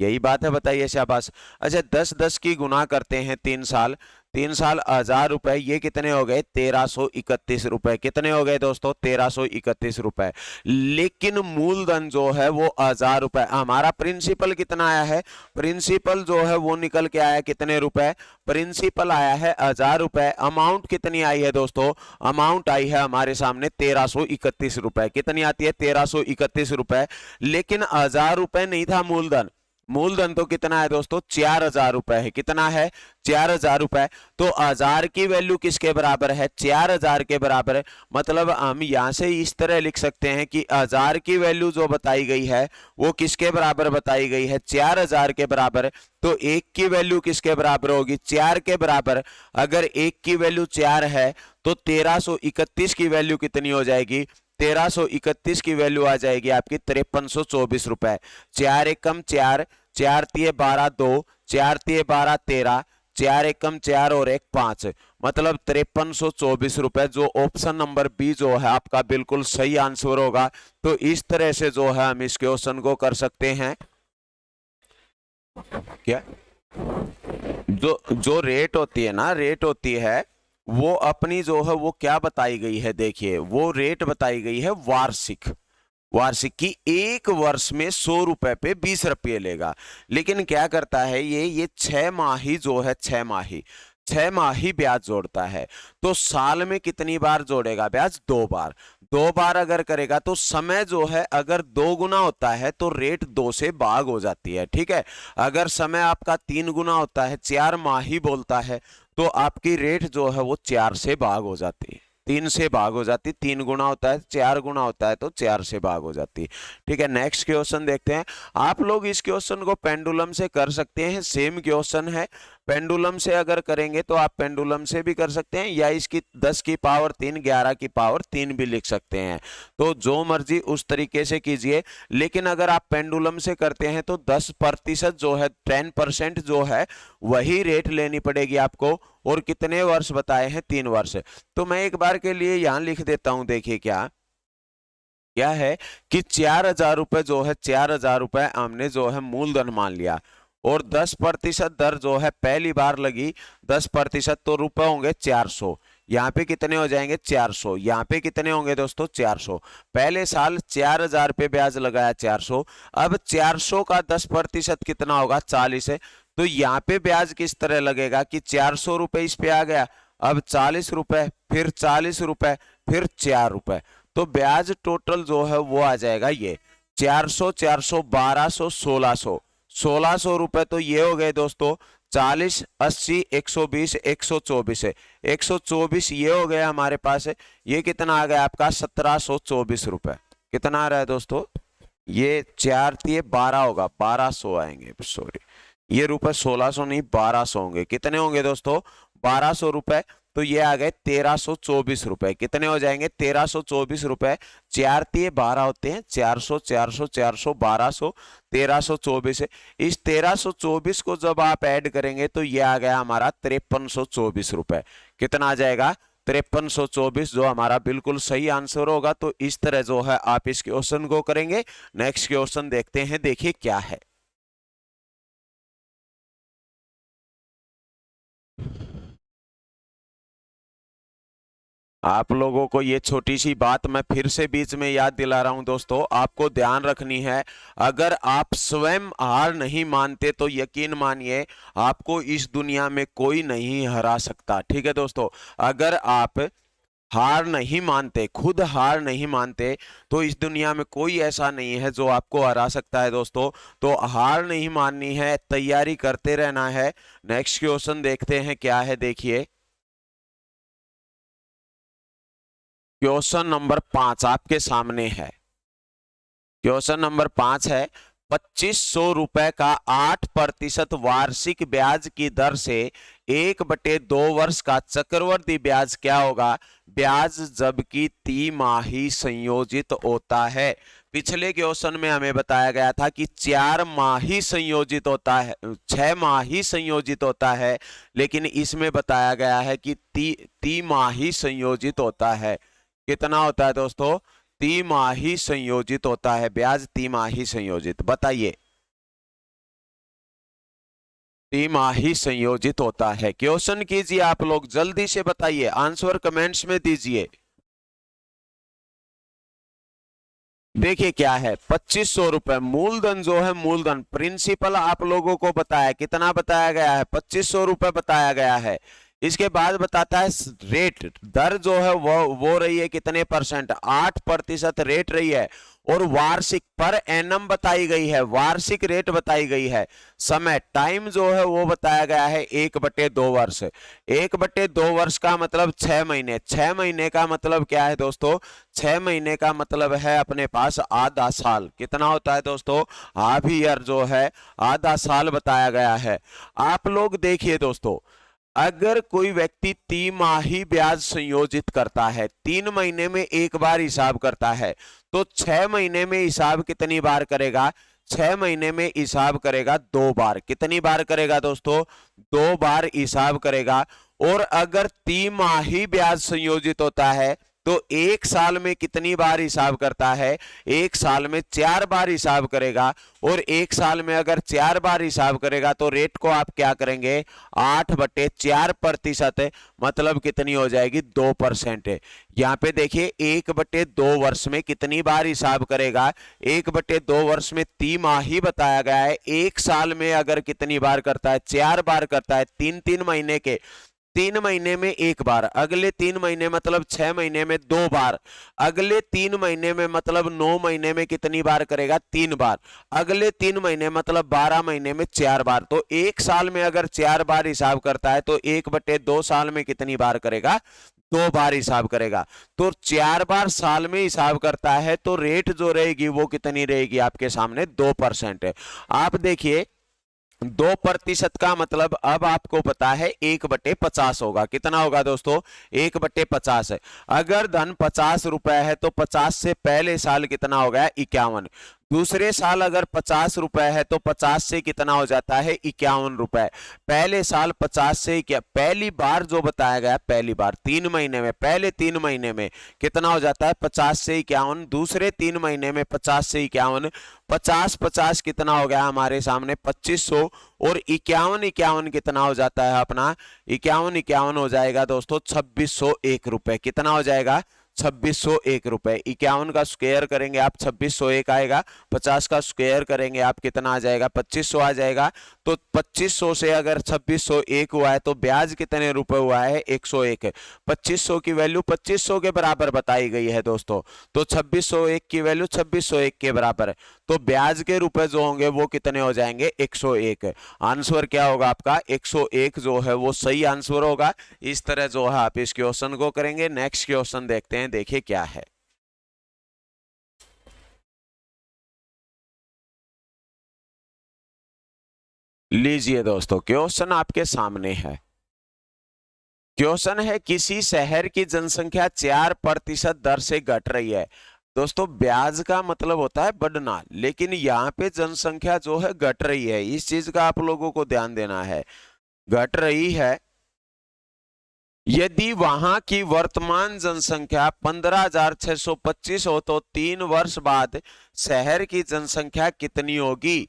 यही बात है, बताइए शाबाश। अच्छा, 10 की गुना करते हैं 3 साल, 3 साल 1,000 रुपए, ये कितने हो गए, 1,331 रुपए। कितने हो गए दोस्तों, 1,331 रुपए। लेकिन मूलधन जो है वो 1,000 रुपए। हमारा प्रिंसिपल कितना आया है, प्रिंसिपल जो है वो निकल के आया कितने रुपए, प्रिंसिपल आया है 1,000 रुपए। अमाउंट कितनी आई है दोस्तों, अमाउंट आई है हमारे सामने 1,331 रुपए। कितनी आती है, 1,331 रुपए। लेकिन 1,000 रुपए नहीं था मूलधन, मूलधन तो कितना है दोस्तों, 4,000 रुपए है। कितना है, 4,000 रुपए। तो 1,000 की वैल्यू किसके बराबर है, 4,000 के बराबर है। मतलब हम यहां से इस तरह लिख सकते हैं कि 1,000 की वैल्यू जो बताई गई है वो किसके बराबर बताई गई है, 4,000 के बराबर। तो 1 की वैल्यू किसके बराबर होगी, 4 के बराबर। अगर 1 की वैल्यू 4 है तो 1,331 की वैल्यू कितनी हो जाएगी, 1,331 की वैल्यू आ जाएगी आपकी 5,324 रुपए। 4 एकम 4, 4 तिये 12, 2, 4 तिये 12, 13, 4 एकम 4 और 1 5, मतलब 5,324 रुपए। जो ऑप्शन नंबर बी जो है आपका बिल्कुल सही आंसर होगा। तो इस तरह से जो है हम इस क्वेश्चन को कर सकते हैं। क्या, जो रेट होती है ना, रेट होती है वो अपनी जो है वो क्या बताई गई है, देखिए वो रेट बताई गई है वार्षिक, वार्षिक की। 1 वर्ष में 100 रुपए पे 20 रुपये लेगा। लेकिन क्या करता है ये 6 माही जो है, 6 माही ब्याज जोड़ता है। तो साल में कितनी बार जोड़ेगा ब्याज, 2 बार। 2 बार अगर करेगा तो समय जो है अगर 2 गुना होता है तो रेट 2 से भाग हो जाती है। ठीक है, अगर समय आपका 3 गुना होता है, 4 माही बोलता है, तो आपकी रेट जो है वो 4 से भाग हो जाती है, 3 से भाग हो जाती। 3 गुना होता है, 4 गुना होता है तो 4 से भाग हो जाती है। ठीक है, नेक्स्ट क्वेश्चन देखते हैं। आप लोग इस क्वेश्चन को पेंडुलम से कर सकते हैं, सेम क्वेश्चन है। पेंडुलम से अगर करेंगे तो आप पेंडुलम से भी कर सकते हैं, या इसकी 10 की पावर 3 11 की पावर 3 भी लिख सकते हैं। तो जो मर्जी उस तरीके से कीजिए, लेकिन अगर आप पेंडुलम से करते हैं तो 10% जो है, 10% जो है वही रेट लेनी पड़ेगी आपको। और कितने वर्ष बताए हैं? 3 वर्ष। तो मैं एक बार के लिए यहां लिख देता हूं। देखिए क्या क्या है कि 4,000 रुपए जो है, 4,000 रुपए हमने जो है मूलधन मान लिया, और 10% दर जो है पहली बार लगी 10%, तो रुपए होंगे 400। यहाँ पे कितने हो जाएंगे? 400। यहाँ पे कितने होंगे दोस्तों? 400। पहले साल 4,000 रुपये ब्याज लगाया, 400। अब 400 का 10% कितना होगा? 40 है। तो यहाँ पे ब्याज किस तरह लगेगा कि 400 रुपए इस पे आ गया, अब 40 रुपए, फिर 40 रुपए, फिर 4 रुपए। तो ब्याज टोटल जो है वो आ जाएगा ये 400, 400, 1200, 1600, 1600 रुपए। तो ये हो गए दोस्तों 40, 80, 120, 124 है, 124 ये हो गया हमारे पास है। ये कितना आ गया आपका? 1724 रुपए। कितना आ रहा है दोस्तों? ये 4 दिए 12 होगा, 1200 आएंगे, सॉरी ये रुपए 1600 नहीं 1200 होंगे। कितने होंगे दोस्तों? 1200 रुपए। तो ये आ गए 1324 रुपए। कितने हो जाएंगे? 1324 रुपए। 4 दिए 12 होते हैं, 400, 400, 400, 1200, 1324 है। इस 1324 को जब आप ऐड करेंगे तो ये आ गया हमारा 5324 रुपए। कितना आ जाएगा? 5324, जो हमारा बिल्कुल सही आंसर होगा। तो इस तरह जो है आप इस क्वेश्चन को करेंगे। नेक्स्ट क्वेश्चन देखते हैं, देखिए क्या है। आप लोगों को ये छोटी सी बात मैं फिर से बीच में याद दिला रहा हूं दोस्तों, आपको ध्यान रखनी है। अगर आप स्वयं हार नहीं मानते तो यकीन मानिए आपको इस दुनिया में कोई नहीं हरा सकता। ठीक है दोस्तों, अगर आप हार नहीं मानते, खुद हार नहीं मानते, तो इस दुनिया में कोई ऐसा नहीं है जो आपको हरा सकता है दोस्तों। तो हार नहीं माननी है, तैयारी करते रहना है। नेक्स्ट क्वेश्चन देखते हैं क्या है, देखिए क्वेश्चन नंबर 5 आपके सामने है। क्वेश्चन नंबर 5 है, 2500 रुपए का 8% वार्षिक ब्याज की दर से 1/2 वर्ष का चक्रवर्ती ब्याज क्या होगा? ब्याज जबकि तिमाही संयोजित होता है। पिछले क्वेश्चन में हमें बताया गया था कि 4 माही संयोजित होता है, 6 माही संयोजित होता है, लेकिन इसमें बताया गया है कि तिमाही संयोजित होता है। कितना होता है दोस्तों? तिमाही संयोजित होता है ब्याज, तिमाही संयोजित। बताइए, तिमाही संयोजित होता है। क्वेश्चन कीजिए आप लोग, जल्दी से बताइए, आंसर कमेंट्स में दीजिए। देखिए क्या है, 2500 रुपए मूलधन जो है, मूलधन प्रिंसिपल आप लोगों को बताया, कितना बताया गया है? 2500 रुपए बताया गया है। इसके बाद बताता है रेट, दर जो है वो रही है कितने परसेंट? 8% रेट रही है। और वार्षिक पर एनम बताई गई है, वार्षिक रेट बताई गई है। समय, टाइम जो है वो बताया गया है 1/2 वर्ष। 1/2 वर्ष का मतलब 6 महीने। 6 महीने का मतलब क्या है दोस्तों? 6 महीने का मतलब है अपने पास आधा साल। कितना होता है दोस्तों? हाफ ईयर जो है, आधा साल बताया गया है। आप लोग देखिए दोस्तों, अगर कोई व्यक्ति तिमाही ब्याज संयोजित करता है, 3 महीने में एक बार हिसाब करता है, तो 6 महीने में हिसाब कितनी बार करेगा? 6 महीने में हिसाब करेगा 2 बार। कितनी बार करेगा दोस्तों? 2 बार हिसाब करेगा। और अगर तिमाही ब्याज संयोजित होता है तो 1 साल में कितनी बार हिसाब करता है? 1 साल में 4 बार हिसाब करेगा। और 1 साल में अगर 4 बार हिसाब करेगा तो रेट को आप क्या करेंगे? 8/4%, मतलब कितनी हो जाएगी? 2%। यहाँ पे देखिए 1/2 वर्ष में कितनी बार हिसाब करेगा? 1/2 वर्ष में तिमाही बताया गया है। 1 साल में अगर कितनी बार करता है? 4 बार करता है। 3 महीने के, 3 महीने में 1 बार, अगले 3 महीने मतलब 6 महीने में 2 बार, अगले 3 महीने में मतलब 9 महीने में कितनी बार करेगा? 3 बार, अगले 3 महीने मतलब 12 महीने में 4 बार। तो 1 साल में अगर 4 बार हिसाब करता है तो 1/2 साल में कितनी बार करेगा? 2 बार हिसाब करेगा। तो 4 बार साल में हिसाब करता है तो रेट जो रहेगी वो कितनी रहेगी आपके सामने? 2%। आप देखिए 2% का मतलब अब आपको पता है 1/50 होगा। कितना होगा दोस्तों? 1/50 है। अगर धन 50 रुपए है तो 50 से पहले साल कितना हो गया? 51। दूसरे साल अगर 50 रुपए है तो 50 से कितना हो जाता है? 51 रुपए। पहले साल 50 से क्या, पहली बार जो बताया गया, पहली बार 3 महीने में, पहले 3 महीने में कितना हो जाता है? 50 से 51। दूसरे 3 महीने में 50 से 51। 50 50 कितना हो गया हमारे सामने? 2500। और 51 51 कितना हो जाता है अपना? 51 51 हो जाएगा दोस्तों 2601 रुपए। कितना हो जाएगा? 2601 रुपए। 51 का स्क्वायर करेंगे आप 2601 आएगा। 50 का स्क्वायर करेंगे आप कितना आ जाएगा? 2500 आ जाएगा। तो 2500 से अगर 2601 हुआ है तो ब्याज कितने रुपए हुआ है? 101। 2500 की वैल्यू 2500 के बराबर बताई गई है दोस्तों, तो 2601 की वैल्यू 2601 के बराबर है। तो ब्याज के रुपए जो होंगे वो कितने हो जाएंगे? 101। आंसर क्या होगा आपका? 101 जो है वो सही आंसर होगा। इस तरह जो है आप इस क्वेश्चन को करेंगे। नेक्स्ट क्वेश्चन देखते हैं, देखिए क्या है। लीजिए दोस्तों, क्वेश्चन आपके सामने है। क्वेश्चन है, किसी शहर की जनसंख्या 4% दर से घट रही है। दोस्तों ब्याज का मतलब होता है बढ़ना, लेकिन यहाँ पे जनसंख्या जो है घट रही है, इस चीज का आप लोगों को ध्यान देना है। घट रही है। यदि वहां की वर्तमान जनसंख्या 15,625 हो तो 3 वर्ष बाद शहर की जनसंख्या कितनी होगी?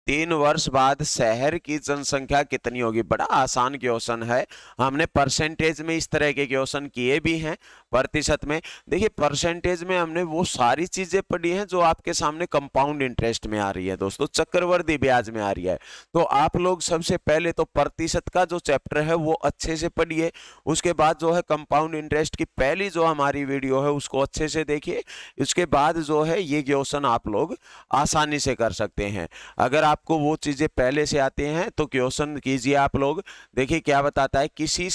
3 वर्ष बाद शहर की जनसंख्या कितनी होगी? बड़ा आसान क्वेश्चन है। हमने परसेंटेज में इस तरह के क्वेश्चन किए भी हैं, प्रतिशत में। देखिए परसेंटेज में हमने वो सारी चीजें पढ़ी हैं जो आपके सामने कंपाउंड इंटरेस्ट में आ रही है दोस्तों, चक्रवृद्धि ब्याज में आ रही है। तो आप लोग सबसे पहले तो प्रतिशत का जो चैप्टर है वो अच्छे से पढ़िए। उसके बाद जो है कंपाउंड इंटरेस्ट की पहली जो हमारी वीडियो है उसको अच्छे से देखिए। उसके बाद जो है ये क्वेश्चन आप लोग आसानी से कर सकते हैं। अगर आपको वो चीजें पहले से आती हैं तो क्वेश्चन कीजिए आप लोग। देखिए क्या बताता है, किसी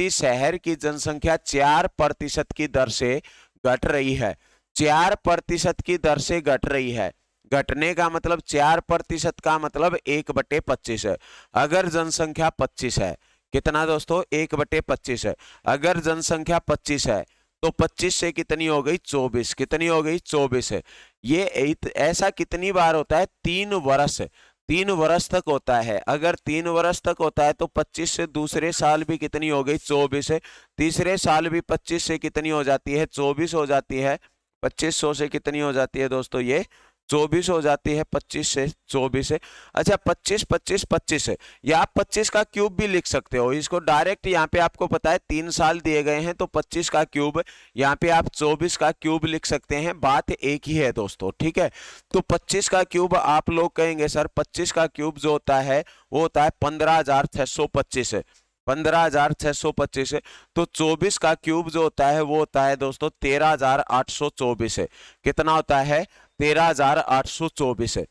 शहर की जनसंख्या 4% की दर से घट रही है। 4% की दर से घट रही है। घटने का मतलब 4% का मतलब 1/25 है। अगर जनसंख्या 25 है, कितना दोस्तों? 1/25 है। अगर जनसंख्या 25 है तो 25 से कितनी हो गई? 24। कितनी हो गई? 24 है। ये ऐसा कितनी बार होता है? 3 वर्ष। 3 वर्ष तक होता है। अगर 3 वर्ष तक होता है तो 25 से दूसरे साल भी कितनी हो गई? 24 है। तीसरे साल भी 25 से कितनी हो जाती है? 24 हो जाती है। 2500 से कितनी हो जाती है दोस्तों? ये 24 हो जाती है। 25 से 24 है। अच्छा 25 25 25 है, या आप 25 का क्यूब भी लिख सकते हो इसको डायरेक्ट। यहाँ पे आपको पता है 3 साल दिए गए हैं तो 25 का क्यूब, यहाँ पे आप 24 का क्यूब लिख सकते हैं। बात एक ही है दोस्तों, ठीक है। तो 25 का क्यूब आप लोग कहेंगे सर 25 का क्यूब जो होता है वो होता है 15,625 है। 15,625 है। तो 24 का क्यूब जो होता है वो होता है दोस्तों 13,824 है। कितना होता है? 13,824 है।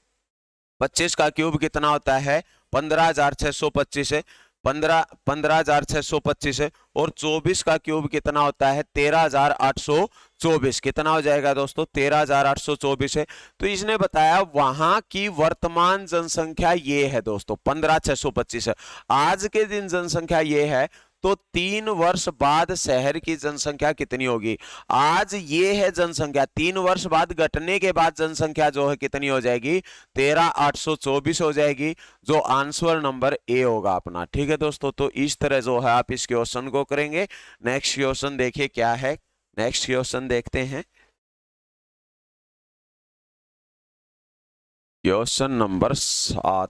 25 का क्यूब कितना होता है? 15,625 है। 15,625 है। और 24 का क्यूब कितना होता है? 13,824। कितना हो जाएगा दोस्तों? 13,824 है। तो इसने बताया वहां की वर्तमान जनसंख्या ये है दोस्तों 15,625 है। आज के दिन जनसंख्या ये है, तो 3 वर्ष बाद शहर की जनसंख्या कितनी होगी? आज ये है जनसंख्या, 3 वर्ष बाद घटने के बाद जनसंख्या जो है कितनी हो जाएगी? 13,824 हो जाएगी, जो आंसर नंबर ए होगा अपना। ठीक है दोस्तों, तो इस तरह जो है आप इस क्वेश्चन को करेंगे। नेक्स्ट क्वेश्चन देखिए क्या है। नेक्स्ट क्वेश्चन देखते हैं, क्वेश्चन नंबर 7।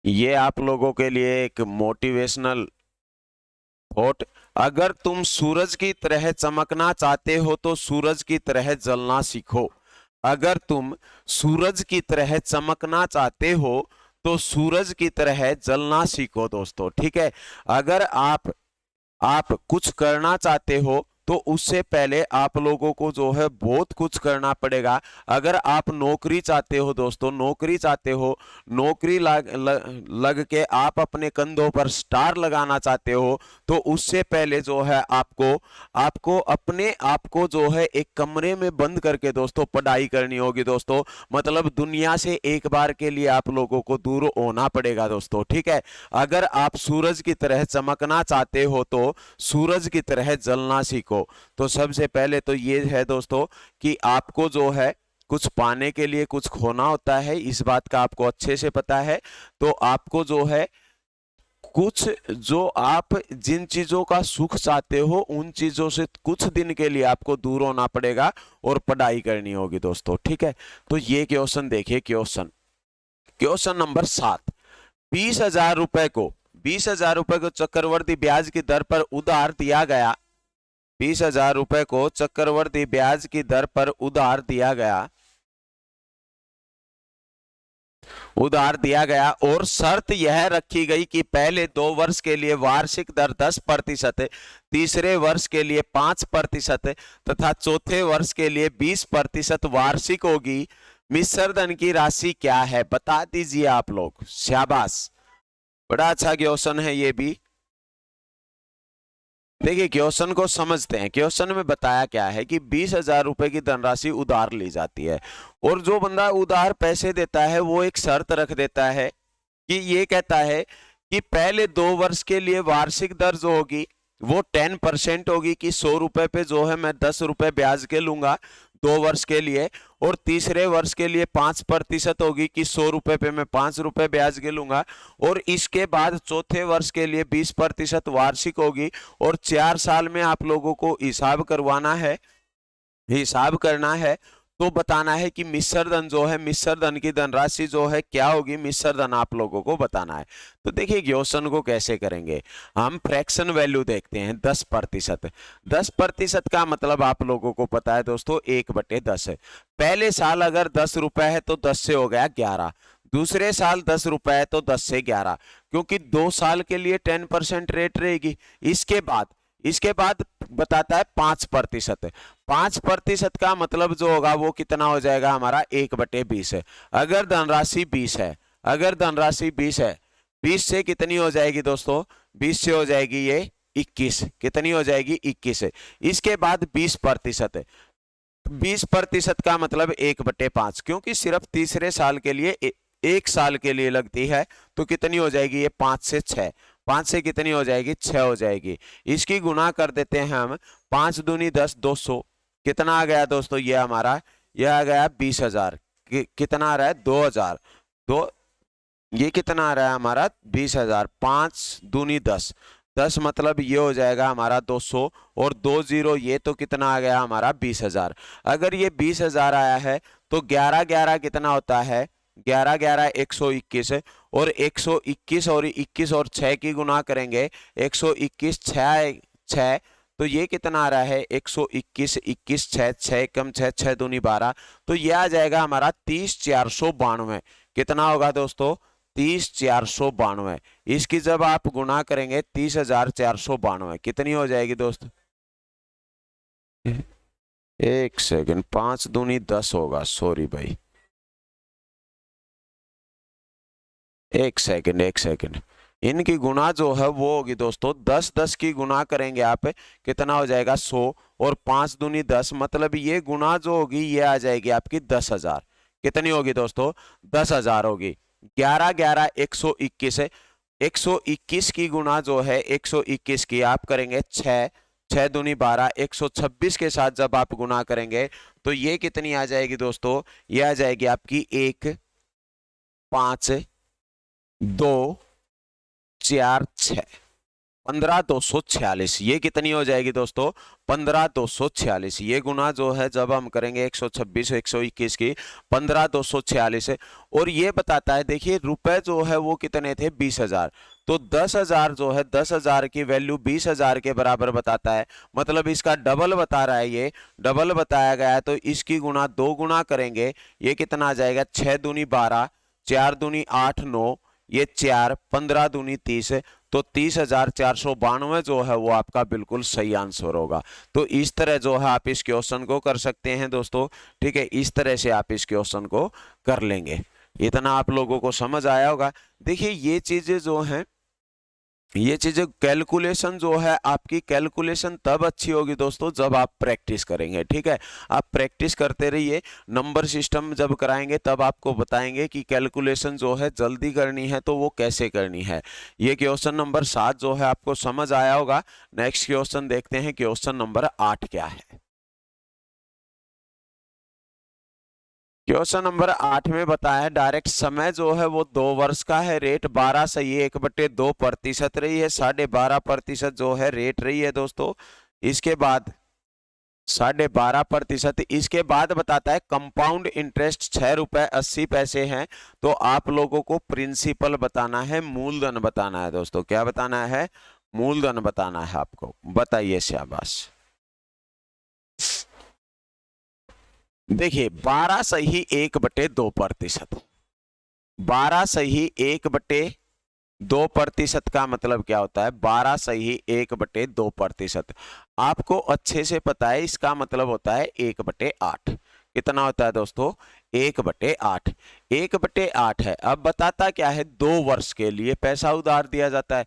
ये आप लोगों के लिए एक मोटिवेशनल थॉट। अगर तुम सूरज की तरह चमकना चाहते हो तो सूरज की तरह जलना सीखो। अगर तुम सूरज की तरह चमकना चाहते हो तो सूरज की तरह जलना सीखो दोस्तों, ठीक है। अगर आप कुछ करना चाहते हो तो उससे पहले आप लोगों को जो है बहुत कुछ करना पड़ेगा। अगर आप नौकरी चाहते हो दोस्तों, नौकरी चाहते हो, नौकरी लग के आप अपने कंधों पर स्टार लगाना चाहते हो, तो उससे पहले जो है आपको आपको अपने आप को जो है एक कमरे में बंद करके दोस्तों पढ़ाई करनी होगी दोस्तों। मतलब दुनिया से एक बार के लिए आप लोगों को दूर होना पड़ेगा दोस्तों, ठीक है। अगर आप सूरज की तरह चमकना चाहते हो तो सूरज की तरह जलना सीखो। तो सबसे पहले तो ये है दोस्तों कि आपको जो है कुछ पाने के लिए कुछ खोना होता है, इस बात का आपको अच्छे से पता है। तो आपको जो है कुछ जो आप जिन चीजों का सुख चाहते हो उन चीजों से कुछ दिन के लिए आपको दूर होना पड़ेगा और पढ़ाई करनी होगी दोस्तों, ठीक है। तो ये क्वेश्चन देखिए, क्वेश्चन नंबर 7। 20,000 रुपए को चक्रवर्ती ब्याज की दर पर उधार दिया गया। 20,000 रुपए को चक्रवर्ती ब्याज की दर पर उधार दिया गया और शर्त यह रखी गई कि पहले 2 वर्ष के लिए वार्षिक दर 10%, तीसरे वर्ष के लिए 5% तथा चौथे वर्ष के लिए 20% वार्षिक होगी। मिश्र धन की राशि क्या है, बता दीजिए आप लोग। शाबाश, बड़ा अच्छा क्वेश्चन है ये भी। देखिए क्वेश्चन को समझते हैं। क्वेश्चन में बताया क्या है कि 20,000 रुपए की धनराशि उधार ली जाती है और जो बंदा उधार पैसे देता है वो एक शर्त रख देता है कि ये कहता है कि पहले 2 वर्ष के लिए वार्षिक दर जो होगी वो 10% होगी कि 100 रुपए पे जो है मैं 10 रुपए ब्याज के लूंगा 2 वर्ष के लिए, और तीसरे वर्ष के लिए 5% होगी कि 100 रुपए पे मैं 5 रुपए ब्याज के लूंगा, और इसके बाद चौथे वर्ष के लिए 20% वार्षिक होगी। और 4 साल में आप लोगों को हिसाब करवाना है, हिसाब करना है, तो बताना है कि मिश्र धन जो है, मिश्र धन की धनराशि जो है क्या होगी, मिश्र धन आप लोगों को बताना है। तो देखिए क्वेश्चन को कैसे करेंगे, हम फ्रैक्शन वैल्यू देखते हैं 10%। 10% का मतलब आप लोगों को पता है दोस्तों 1/10 है। पहले साल अगर 10 रुपए है तो 10 से हो गया 11, दूसरे साल 10 रुपए है तो 10 से 11, क्योंकि 2 साल के लिए 10% रेट रहेगी। इसके बाद बताता है 5%। 5% का मतलब जो होगा वो कितना हो जाएगा हमारा 1/20 है। अगर धनराशि 20 है, अगर धनराशि 20 है, 20 से कितनी हो जाएगी दोस्तों, 20 से हो जाएगी ये 21, कितनी हो जाएगी 21 है। इसके बाद 20% है, 20% का मतलब 1/5, क्योंकि सिर्फ तीसरे साल के लिए 1 साल के लिए लगती है, तो कितनी हो जाएगी ये 5 से 6, 5 से कितनी हो जाएगी 6 हो जाएगी। इसकी गुना कर देते हैं हम, 5 दूनी 10, 200, कितना आ गया दोस्तों ये हमारा, ये आ गया 20,000, कितना आ रहा है 2,000, ये कितना आ रहा है हमारा 20,000, 5 दूनी 10, 10 मतलब ये हो जाएगा हमारा 200, और 2 0 ये तो कितना आ गया हमारा 20,000। अगर ये 20,000 आया है तो 11 11 कितना होता है, 11 11 121, और 121 और 21 और 6 की गुना करेंगे, 121 6, तो ये कितना आ रहा है 121 21 6, 6 कम 6, 6 दूनी 12, तो ये आ जाएगा हमारा 30,492। कितना होगा दोस्तों 30,492। इसकी जब आप गुणा करेंगे 30,492 कितनी हो जाएगी दोस्त, 1 सेकंड, 5 दूनी 10 होगा, सॉरी भाई, 1 सेकंड, इनकी गुना जो है वो होगी दोस्तों 10 10 की गुना करेंगे आप, कितना हो जाएगा 100, और 5 दूनी 10 मतलब ये गुना जो होगी ये आ जाएगी आपकी 10,000। कितनी होगी दोस्तों 10,000 होगी। 11 11 121 है, 121 की गुना जो है 121 की आप करेंगे 6, 6 दूनी 12, 126 के साथ जब आप गुना करेंगे तो ये कितनी आ जाएगी दोस्तों, ये आ जाएगी आपकी 1 5 2 4 6, 15,246। ये कितनी हो जाएगी दोस्तों 15,246। ये गुना जो है जब हम करेंगे 126 121 की 15,246 है। और ये बताता है देखिए रुपए जो है वो कितने थे 20,000, तो 10,000 जो है 10,000 की वैल्यू 20,000 के बराबर बताता है, मतलब इसका डबल बता रहा है, ये डबल बताया गया है। तो इसकी गुना 2 गुना करेंगे, ये कितना आ जाएगा 6 दूनी 12, 4 दूनी 8 9, ये 4, 15 दूनी 30, तो 30,492 जो है वो आपका बिल्कुल सही आंसर होगा। तो इस तरह जो है आप इस क्वेश्चन को कर सकते हैं दोस्तों, ठीक है, इस तरह से आप इस क्वेश्चन को कर लेंगे। इतना आप लोगों को समझ आया होगा। देखिए ये चीजें जो हैं, ये चीजें कैलकुलेशन जो है आपकी, कैलकुलेशन तब अच्छी होगी दोस्तों जब आप प्रैक्टिस करेंगे, ठीक है। आप प्रैक्टिस करते रहिए, नंबर सिस्टम जब कराएंगे तब आपको बताएंगे कि कैलकुलेशन जो है जल्दी करनी है तो वो कैसे करनी है। ये क्वेश्चन नंबर 7 जो है आपको समझ आया होगा। नेक्स्ट क्वेश्चन देखते हैं, क्वेश्चन नंबर 8 क्या है। क्वेश्चन नंबर 8 में बताया डायरेक्ट समय जो है वो 2 वर्ष का है, रेट 12/1/2% रही है, 12.5% जो है रेट रही है दोस्तों। इसके बाद 12.5%, इसके बाद बताता है कंपाउंड इंटरेस्ट 6 रुपए 80 पैसे है। तो आप लोगों को प्रिंसिपल बताना है, मूलधन बताना है दोस्तों। क्या बताना है? मूलधन बताना है आपको। बताइए, शाबाश। देखिए 12/1/2%, 12/1/2% का मतलब क्या होता है? 12/1/2%। आपको अच्छे से पता है इसका मतलब होता है 1/8। कितना होता है दोस्तों? 1/8। 1/8 है। अब बताता क्या है? 2 वर्ष के लिए पैसा उधार दिया जाता है।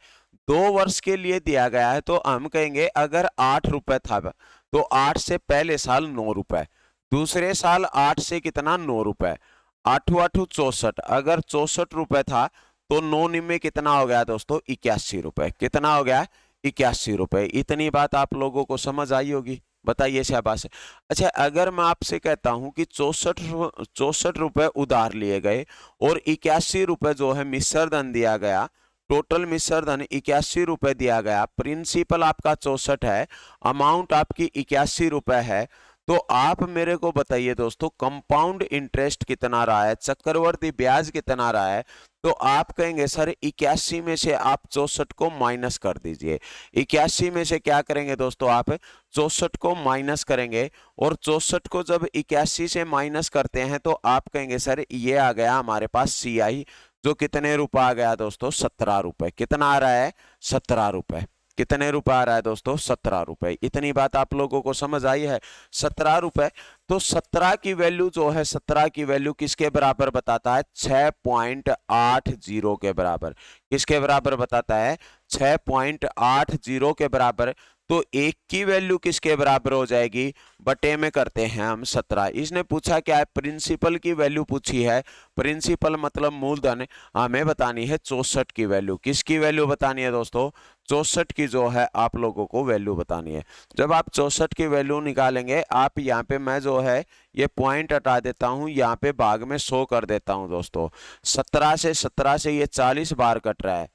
2 वर्ष के लिए दिया गया है तो हम कहेंगे अगर 8 रुपए था तो 8 से पहले साल 9 रुपए, दूसरे साल 8 से कितना? 9 रुपए, 8 64। अगर 64 रुपए था तो 9 में कितना हो गया दोस्तों? 81 रुपए। कितना हो गया? 81 रुपए। इतनी बात आप लोगों को समझ आई होगी। बताइए, शाबाश। अच्छा, अगर मैं आपसे कहता हूं कि 64 रुपए उधार लिए गए और 81 रुपए जो है मिश्र धन दिया गया, टोटल मिश्र धन 81 रुपए दिया गया, प्रिंसिपल आपका 64 है, अमाउंट आपकी 81 रुपए है, तो आप मेरे को बताइए दोस्तों कंपाउंड इंटरेस्ट कितना रहा है, चक्रवर्ती ब्याज कितना रहा है। तो आप कहेंगे सर 81 में से आप 64 को माइनस कर दीजिए। 81 में से क्या करेंगे दोस्तों? आप 64 को माइनस करेंगे, और 64 को जब 81 से माइनस करते हैं तो आप कहेंगे सर ये आ गया हमारे पास CI, जो कितने रुपए आ गया दोस्तों? 17 रुपए। कितना आ रहा है? 17 रुपए। कितने रुपए आ रहा है दोस्तों? 17 रुपए। इतनी बात आप लोगों को समझ आई है? 17 रुपए। तो 17 की वैल्यू जो है, 17 की वैल्यू किसके बराबर बताता है? 6.80 के बराबर। किसके बराबर बताता है? 6.80 के बराबर। तो 1 की वैल्यू किसके बराबर हो जाएगी? बटे में करते हैं हम 17। इसने पूछा क्या है? प्रिंसिपल की वैल्यू पूछी है। प्रिंसिपल मतलब मूलधन। हमें बतानी है 64 की वैल्यू। किसकी वैल्यू बतानी है दोस्तों? 64 की जो है आप लोगों को वैल्यू बतानी है। जब आप 64 की वैल्यू निकालेंगे, आप यहाँ पे मैं जो है ये पॉइंट हटा देता हूँ, यहाँ पे भाग में 100 कर देता हूँ दोस्तों। 17 से ये 40 बार कट रहा है,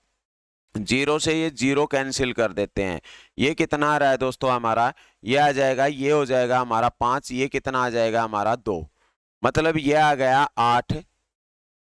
0 से ये 0 कैंसिल कर देते हैं। ये कितना आ रहा है दोस्तों हमारा? ये आ जाएगा, ये हो जाएगा हमारा 5, ये कितना आ जाएगा हमारा? 2। मतलब ये आ गया 8,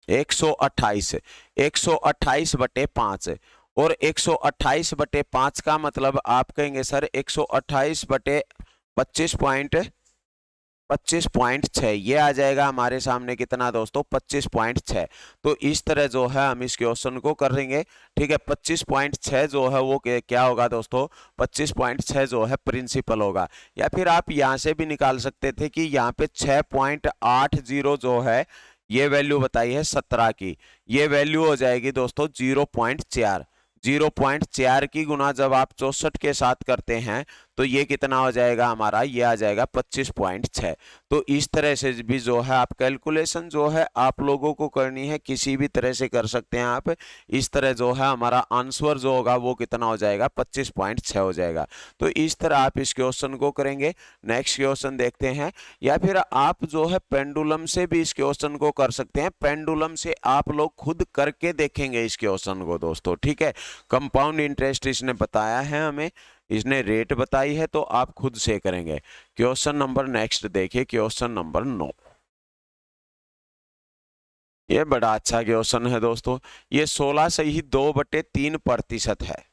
128। 128/5, और 128/5 का मतलब आप कहेंगे सर 128/25.6, ये आ जाएगा हमारे सामने कितना दोस्तों? 25.6। तो इस तरह जो है हम इस क्वेश्चन को करेंगे, ठीक है। 25.6 जो है वो क्या होगा दोस्तों? 25.6 जो है प्रिंसिपल होगा। या फिर आप यहां से भी निकाल सकते थे कि यहाँ पे 6.80 जो है, ये वैल्यू बताई है 17 की, ये वैल्यू हो जाएगी दोस्तों 0.4। 0.4 की गुना जब आप 64 के साथ करते हैं तो ये कितना हो जाएगा हमारा? ये आ जाएगा 25.6। तो इस तरह से भी जो है आप कैलकुलेशन जो है आप लोगों को करनी है, किसी भी तरह से कर सकते हैं आप। इस तरह जो है हमारा आंसर जो होगा वो कितना हो जाएगा? 25.6 हो जाएगा। तो इस तरह आप इस क्वेश्चन को करेंगे। नेक्स्ट क्वेश्चन देखते हैं। या फिर आप जो है पेंडुलम से भी इस क्वेश्चन को कर सकते हैं। पेंडुलम से आप लोग खुद करके देखेंगे इस क्वेश्चन को दोस्तों, ठीक है। कंपाउंड इंटरेस्ट इसने बताया है हमें, इसने रेट बताई है, तो आप खुद से करेंगे। क्वेश्चन नंबर नेक्स्ट देखिए, क्वेश्चन नंबर 9। ये बड़ा अच्छा क्वेश्चन है दोस्तों। ये 16 से ही 2/3% है।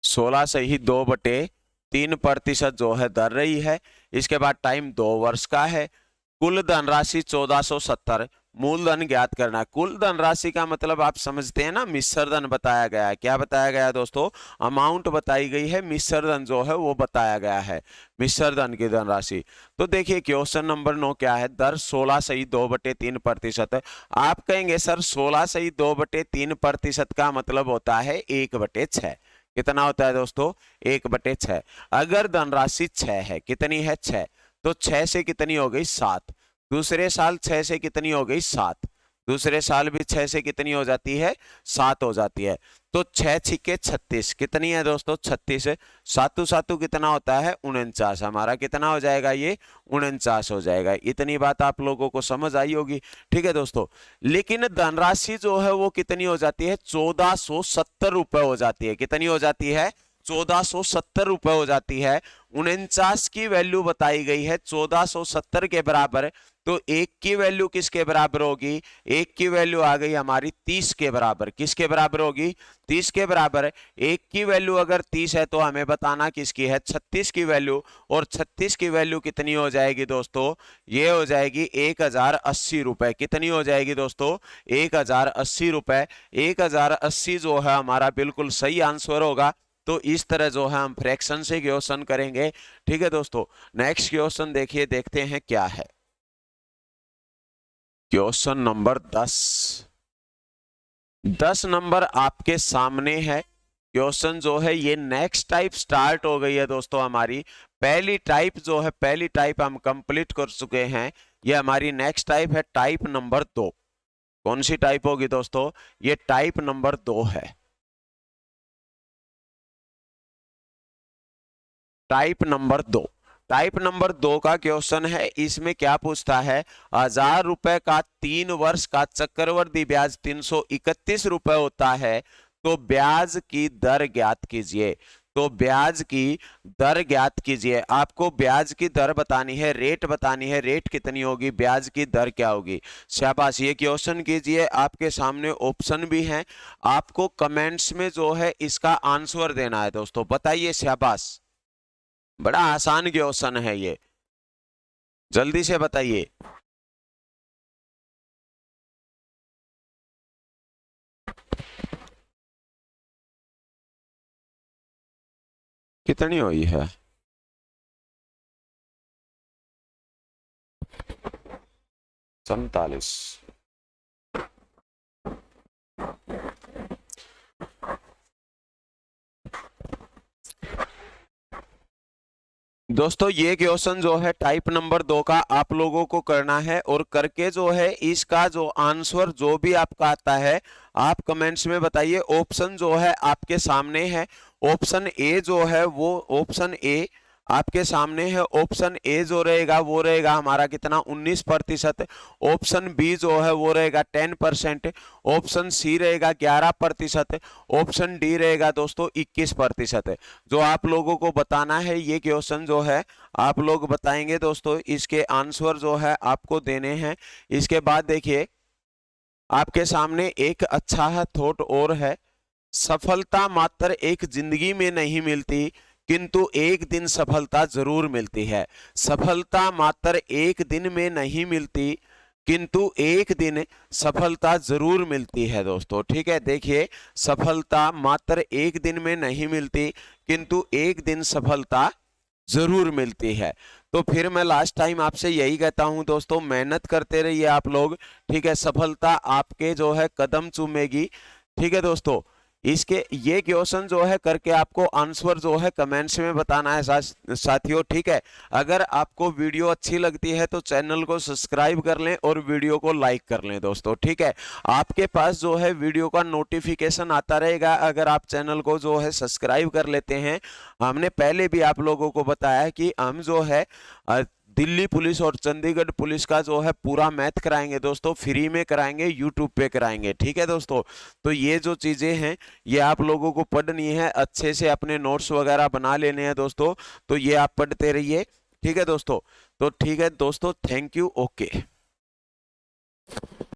16 से ही 2/3% जो है दर रही है। इसके बाद टाइम 2 वर्ष का है। कुल धनराशि 1470, मूलधन ज्ञात करना है। कुल धनराशि का मतलब आप समझते हैं ना, मिश्र धन बताया गया है। क्या बताया गया है दोस्तों? अमाउंट बताई गई है, मिश्र धन जो है वो बताया गया है, मिश्र धन की धनराशि। तो देखिए क्वेश्चन नंबर 9 क्या है, दर 16.2/3%। आप कहेंगे सर 16.2/3% का मतलब होता है 1/6। कितना होता है दोस्तों? 1/6। अगर धनराशि 6 है, कितनी है? 6, तो 6 से कितनी हो गई? 7। दूसरे साल 6 से कितनी हो गई? 7। दूसरे साल भी 6 से कितनी हो जाती है? 7 हो जाती है। तो 6 छिके 36, कितनी है दोस्तों? 36। सातु सातु कितना होता है? 49। हमारा कितना हो जाएगा? ये 49 हो जाएगा। इतनी बात आप लोगों को समझ आई होगी, ठीक है दोस्तों। लेकिन धनराशि जो है वो कितनी हो जाती है? 1470 रुपए हो जाती है। कितनी हो जाती है? 1470 रुपए हो जाती है। 49 की वैल्यू बताई गई है 1470 के बराबर, तो एक की वैल्यू किसके बराबर होगी? एक की वैल्यू आ गई हमारी 30 के बराबर। किसके बराबर होगी? 30 के बराबर। एक की वैल्यू अगर 30 है तो हमें बताना किसकी है? 36 की वैल्यू। और 36 की वैल्यू कितनी हो जाएगी दोस्तों? ये हो जाएगी 1080 रुपए। कितनी हो जाएगी दोस्तों? 1080 रुपए। 1080 जो है हमारा बिल्कुल सही आंसर होगा। तो इस तरह जो है हम फ्रैक्शन से क्वेश्चन करेंगे, ठीक है दोस्तों। नेक्स्ट क्वेश्चन देखिए, देखते हैं क्या है। Question number 10। 10 नंबर आपके सामने है। क्वेश्चन जो है ये नेक्स्ट टाइप स्टार्ट हो गई है दोस्तों हमारी। पहली टाइप जो है, पहली टाइप हम कंप्लीट कर चुके हैं। ये हमारी नेक्स्ट टाइप है, टाइप नंबर 2। कौन सी टाइप होगी दोस्तों? ये टाइप नंबर 2 है। Type number 2। टाइप नंबर 2 का क्वेश्चन है। इसमें क्या पूछता है? 1000 रुपए का 3 वर्ष का चक्रवृद्धि ब्याज 331 रुपए होता है, तो ब्याज की दर ज्ञात कीजिए। तो ब्याज की दर ज्ञात कीजिए। आपको ब्याज की दर बतानी है, रेट बतानी है। रेट कितनी होगी, ब्याज की दर क्या होगी? शाबाश, ये क्वेश्चन कीजिए। आपके सामने ऑप्शन भी हैं, आपको कमेंट्स में जो है इसका आंसर देना है दोस्तों। बताइए, शाबाश। बड़ा आसान क्वेश्चन है ये, जल्दी से बताइए। कितनी हुई है? 47। दोस्तों ये क्वेश्चन जो है टाइप नंबर 2 का आप लोगों को करना है, और करके जो है इसका जो आंसर जो भी आपका आता है आप कमेंट्स में बताइए। ऑप्शन जो है आपके सामने है। ऑप्शन ए जो है वो, ऑप्शन ए आपके सामने है। ऑप्शन ए जो रहेगा वो रहेगा हमारा कितना? 19%। ऑप्शन बी जो है वो रहेगा 10%। ऑप्शन सी रहेगा 11%। ऑप्शन डी रहेगा दोस्तों 21%। जो आप लोगों को बताना है, ये क्वेश्चन जो है आप लोग बताएंगे दोस्तों। इसके आंसर जो है आपको देने हैं। इसके बाद देखिए आपके सामने एक अच्छा थॉट और है। सफलता मात्र एक जिंदगी में नहीं मिलती, किंतु एक दिन सफलता जरूर मिलती है। सफलता मात्र एक दिन में नहीं मिलती, किंतु एक दिन सफलता जरूर मिलती है दोस्तों, ठीक है। देखिए, सफलता मात्र एक दिन में नहीं मिलती, किंतु एक दिन सफलता जरूर मिलती है। तो फिर मैं लास्ट टाइम आपसे यही कहता हूं दोस्तों, मेहनत करते रहिए आप लोग, ठीक है। सफलता आपके जो है कदम चूमेगी, ठीक है दोस्तों। इसके ये क्वेश्चन जो है करके आपको आंसर जो है कमेंट्स में बताना है साथियों, ठीक है। अगर आपको वीडियो अच्छी लगती है तो चैनल को सब्सक्राइब कर लें और वीडियो को लाइक कर लें दोस्तों, ठीक है। आपके पास जो है वीडियो का नोटिफिकेशन आता रहेगा अगर आप चैनल को जो है सब्सक्राइब कर लेते हैं। हमने पहले भी आप लोगों को बताया कि हम जो है दिल्ली पुलिस और चंडीगढ़ पुलिस का जो है पूरा मैथ कराएंगे दोस्तों, फ्री में कराएंगे, यूट्यूब पे कराएंगे, ठीक है दोस्तों। तो ये जो चीजें हैं ये आप लोगों को पढ़नी है, अच्छे से अपने नोट्स वगैरह बना लेने हैं दोस्तों। तो ये आप पढ़ते रहिए, ठीक है दोस्तों। तो ठीक है दोस्तों, थैंक यू, ओके।